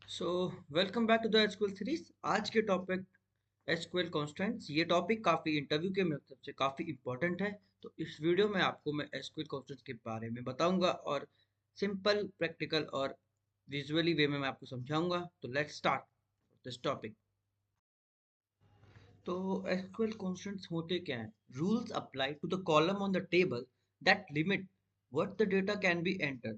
So welcome back to the SQL series. आज के topic SQL constants. ये topic काफ़ी इंटरव्यू के मतलब से काफ़ी इंपॉर्टेंट है। तो इस वीडियो में आपको मैं एसक्यूएल कॉन्स्टेंट्स के बारे में बताऊंगा और सिंपल प्रैक्टिकल और विजुअली वे में मैं आपको समझाऊंगा। तो लेट्स स्टार्ट दिस टॉपिक। तो एसक्यूएल कॉन्स्टेंट्स होते क्या हैं? Rules apply to the column on the table that limit what the data can be enter.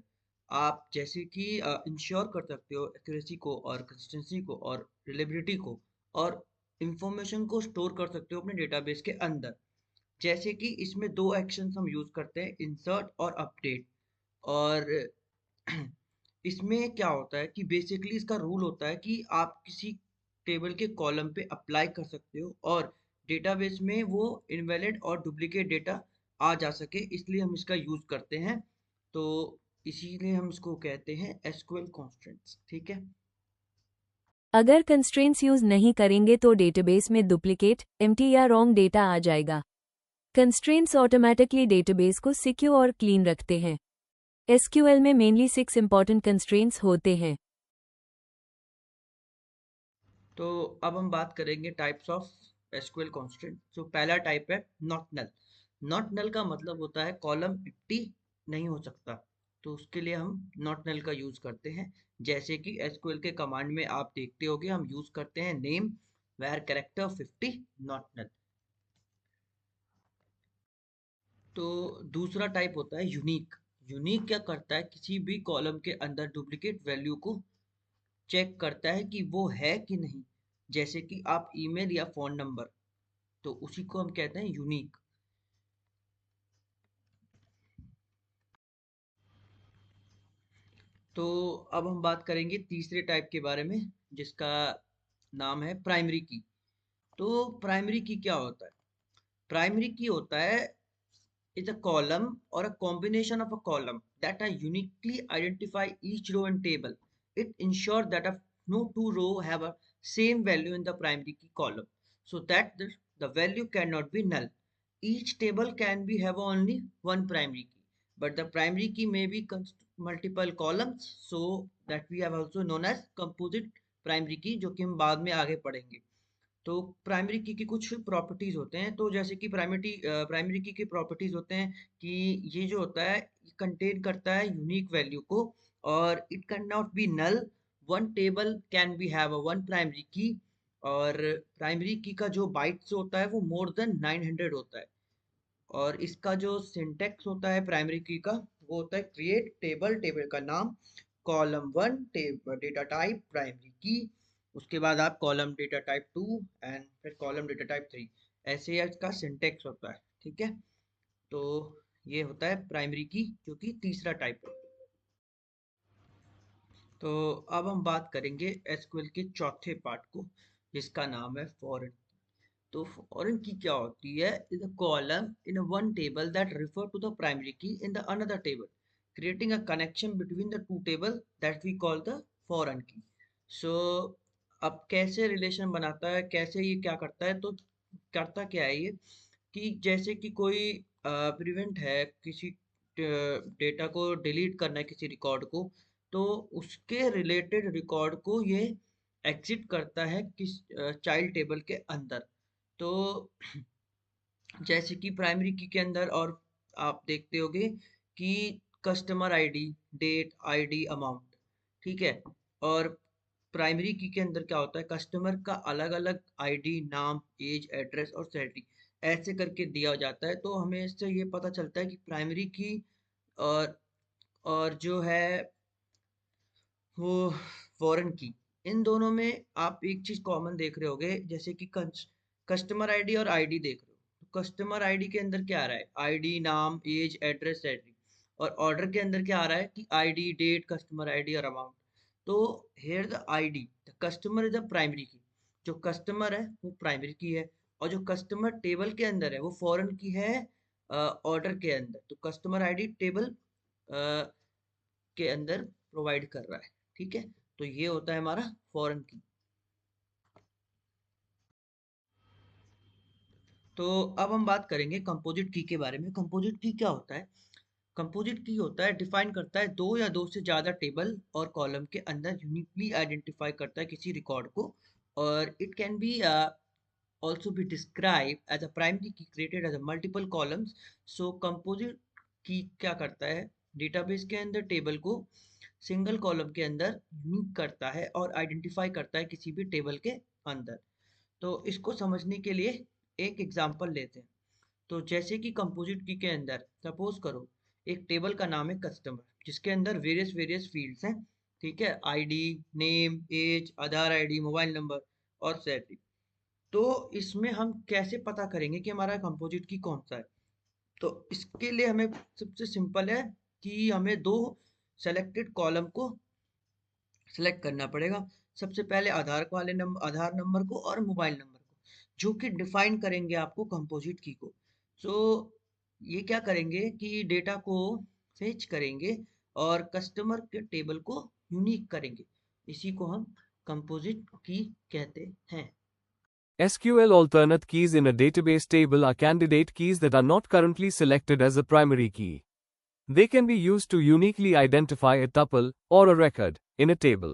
आप जैसे कि इंश्योर कर सकते हो एक्यूरेसी को और कंसिस्टेंसी को और रिलेबिलिटी को और इंफॉर्मेशन को स्टोर कर सकते हो अपने डेटाबेस के अंदर। जैसे कि इसमें दो एक्शंस हम यूज करते हैं, इंसर्ट और अपडेट। और इसमें क्या होता है कि बेसिकली इसका रूल होता है कि आप किसी टेबल के कॉलम पे अप्लाई कर सकते हो और डेटाबेस में वो इनवैलिड और डुप्लीकेट डेटा आ जा सके, इसलिए हम इसका यूज करते हैं। तो इसीलिए हम इसको कहते हैं एसक्यूएल कॉन्स्टेंट्स। ठीक है। अगर कंस्ट्रेंट्स यूज नहीं करेंगे तो डेटाबेस में डुप्लीकेट, एम्प्टी या रॉन्ग डेटा आ जाएगा। कंस्ट्रेंट्स ऑटोमेटिकली डेटाबेस को सिक्योर और क्लीन रखते हैं। एसक्यूएल में मेनली 6 इंपॉर्टेंट कंस्ट्रेंट्स होते हैं। तो अब हम बात करेंगे टाइप्स ऑफ एसक्यूएल कांस्टेंट। तो पहला टाइप है नॉट नल। नॉट नल का मतलब होता है कॉलम एम्प्टी नहीं हो सकता, तो उसके लिए हम नॉट नल का यूज करते हैं। जैसे कि एसक्यूएल के कमांड में आप देखते होगे हम यूज करते हैं नेम वेर कैरेक्टर 50 नॉट नल। तो दूसरा टाइप होता है यूनिक। यूनिक क्या करता है, किसी भी कॉलम के अंदर डुप्लीकेट वैल्यू को चेक करता है कि वो है कि नहीं। जैसे कि आप ईमेल या फोन नंबर, तो उसी को हम कहते हैं यूनिक। तो अब हम बात करेंगे तीसरे टाइप के बारे में, जिसका नाम है प्राइमरी की। तो प्राइमरी की क्या होता है? प्राइमरी की होता है is a column or a combination of a column that are uniquely identify each row and table. It ensures that no two row have a same value in the primary key column, so that the value cannot be null. Each table can be have only one primary key, but the primary key may be multiple columns, so that we have also known as composite primary key, जो कि हम बाद में आगे पढ़ेंगे। तो primary की कुछ प्रॉपर्टीज होते हैं। तो जैसे कि प्राइमरी की के प्रॉपर्टीज होते हैं कि ये जो होता है ये कंटेन करता है यूनिक वैल्यू को, और it can not be null. One table can be have a one primary key, और प्राइमरी की का जो बाइट्स होता है वो मोर देन 900 होता है। और इसका जो सिंटेक्स होता है प्राइमरी की का, वो होता है क्रिएट टेबल, टेबल का नाम, column one table data type primary की, उसके बाद आप column data type two and फिर कॉलम डेटा टाइप थ्री। ऐसे इसका सिंटेक्स होता है। ठीक है। तो ये होता है प्राइमरी की, जो कि तीसरा टाइप है। तो अब हम बात करेंगे एसक्यूएल के चौथे पार्ट को, जिसका नाम है फॉरेन। तो फॉरेन की क्या होती है? Is a column in a one table that refer to the primary key in the another table, creating a connection between the two table that we call the foreign key. So अब कैसे relation बनाता है, कैसे ये क्या करता है? तो करता क्या है ये कि जैसे कि कोई प्रिवेंट है, किसी डेटा को डिलीट करना है किसी रिकॉर्ड को, तो उसके रिलेटेड रिकॉर्ड को ये एग्जिट करता है किस चाइल्ड टेबल के अंदर। तो जैसे कि प्राइमरी की के अंदर, और आप देखते होगे कि customer ID, date, ID, amount, ठीक है। और प्राइमरी की के अंदर क्या होता है, कस्टमर का अलग अलग आईडी, नाम, एज, एड्रेस और सैलरी ऐसे करके दिया जाता है। तो हमें इससे ये पता चलता है कि प्राइमरी की और जो है वो फॉरेन की, इन दोनों में आप एक चीज कॉमन देख रहे होगे, जैसे कि कस्टमर आईडी और आईडी देख रहे हो। तो कस्टमर आईडी के अंदर क्या आ रहा है? आईडी, नाम, एज, एड्रेस, सैलरी। और ऑर्डर के अंदर क्या आ रहा है कि आईडी, डेट, कस्टमर आईडी और अमाउंट। तो here the ID, the customer is the primary key. जो कस्टमर है वो प्राइमरी की है, और जो कस्टमर टेबल के अंदर है वो फॉरेन की है ऑर्डर के अंदर। तो कस्टमर आईडी टेबल के अंदर प्रोवाइड कर रहा है। ठीक है। तो ये होता है हमारा फॉरेन की। तो अब हम बात करेंगे कंपोजिट की के बारे में। कंपोजिट की क्या होता है? कंपोजिट की होता है डिफाइन करता है दो या दो से ज़्यादा टेबल और कॉलम के अंदर यूनिकली आइडेंटिफाई करता है किसी रिकॉर्ड को, और it can be also be described as a primary key created as a multiple columns. So composite की क्या करता है, डेटाबेस के अंदर टेबल को सिंगल कॉलम के अंदर यूनिक करता है और आइडेंटिफाई करता है किसी भी टेबल के अंदर। तो इसको समझने के लिए एक एग्जांपल लेते हैं। तो जैसे कि कंपोजिट की के अंदर सपोज करो एक टेबल का नाम है कस्टमर, जिसके अंदर वेरियस वेरियस फील्ड्स हैं, ठीक है, आईडी, नेम, एज, आधार आईडी, मोबाइल नंबर और सैलरी। तो इसमें हम कैसे पता करेंगे कि हमारा कंपोजिट की कौन सा है? तो इसके लिए हमें सबसे सिंपल है कि हमें दो सेलेक्टेड कॉलम को सेलेक्ट करना पड़ेगा। सबसे पहले आधार नंबर को और मोबाइल नंबर को, जो कि डिफाइन करेंगे आपको कंपोजिट की को। सो ये क्या करेंगे कि डेटा को फेच करेंगे और कस्टमर के टेबल को यूनिक करेंगे। इसी को हम कंपोजिट की कहते हैं। SQL alternate keys in a database table are candidate keys that are not currently selected as a primary key. They can be used to uniquely identify a tuple or a record in a table.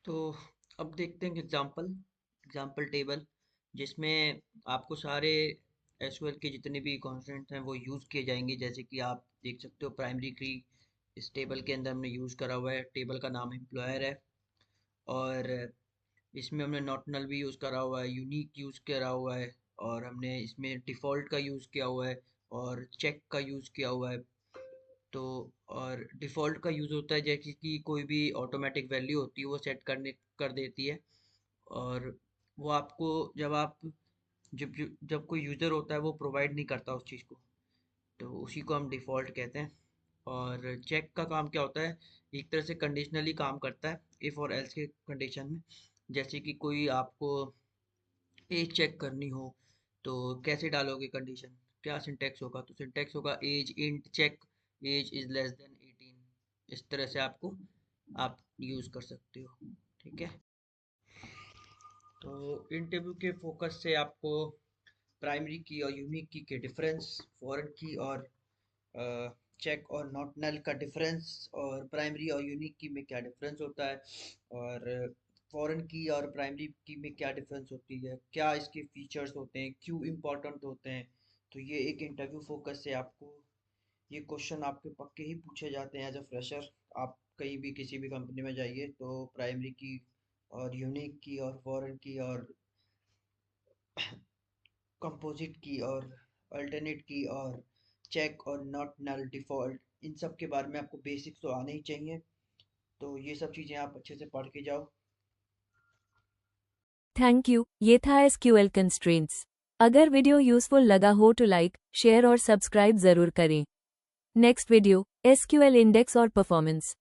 तो अब देखते हैं example table, जिसमें आपको सारे SQL के जितने भी कॉन्स्टेंट्स हैं वो यूज़ किए जाएंगे। जैसे कि आप देख सकते हो प्राइमरी की इस टेबल के अंदर हमने यूज़ करा हुआ है, टेबल का नाम एम्प्लॉयर है, और इसमें हमने नॉट नल भी यूज़ करा हुआ है, यूनिक यूज़ करा हुआ है, और हमने इसमें डिफ़ॉल्ट का यूज़ किया हुआ है और चेक का यूज़ किया हुआ है। तो और डिफ़ॉल्ट का यूज़ होता है जैसे कि कोई भी ऑटोमेटिक वैल्यू होती है वो सेट करने कर देती है, और वो आपको जब जब कोई यूज़र होता है वो प्रोवाइड नहीं करता उस चीज़ को, तो उसी को हम डिफ़ॉल्ट कहते हैं। और चेक का काम क्या होता है, एक तरह से कंडीशनली काम करता है इफ़ और एल्स के कंडीशन में। जैसे कि कोई आपको एज चेक करनी हो तो कैसे डालोगे कंडीशन, क्या सिंटेक्स होगा? तो सिंटेक्स होगा age int check age is less than 18। इस तरह से आप यूज़ कर सकते हो, ठीक है। तो इंटरव्यू के फोकस से आपको प्राइमरी की और यूनिक की के डिफरेंस, फॉरेन की और चेक और नॉट नल का डिफरेंस, और प्राइमरी और यूनिक की में क्या डिफरेंस होता है, और फॉरेन की और प्राइमरी की में क्या डिफरेंस होती है, क्या इसके फीचर्स होते हैं, क्यों इम्पोर्टेंट होते हैं। तो ये एक इंटरव्यू फोकस से आपको ये क्वेश्चन आपके पक्के ही पूछे जाते हैं एज अ फ्रेशर। आप कहीं भी किसी भी कंपनी में जाइए तो प्राइमरी की और यूनिक की और फॉरेन की और कंपोजिट की और अल्टरनेट की और चेक और नॉट नल डिफ़ॉल्ट, इन सब के बारे में आपको बेसिक्स तो आने ही चाहिए। तो ये सब चीज़ें आप अच्छे से पढ़ के जाओ। Thank you. ये था एसक्यूएल कंस्ट्रेंट्स। अगर वीडियो यूजफुल लगा हो तो लाइक, शेयर और सब्सक्राइब जरूर करें। नेक्स्ट वीडियो एसक्यूएल इंडेक्स और परफॉर्मेंस।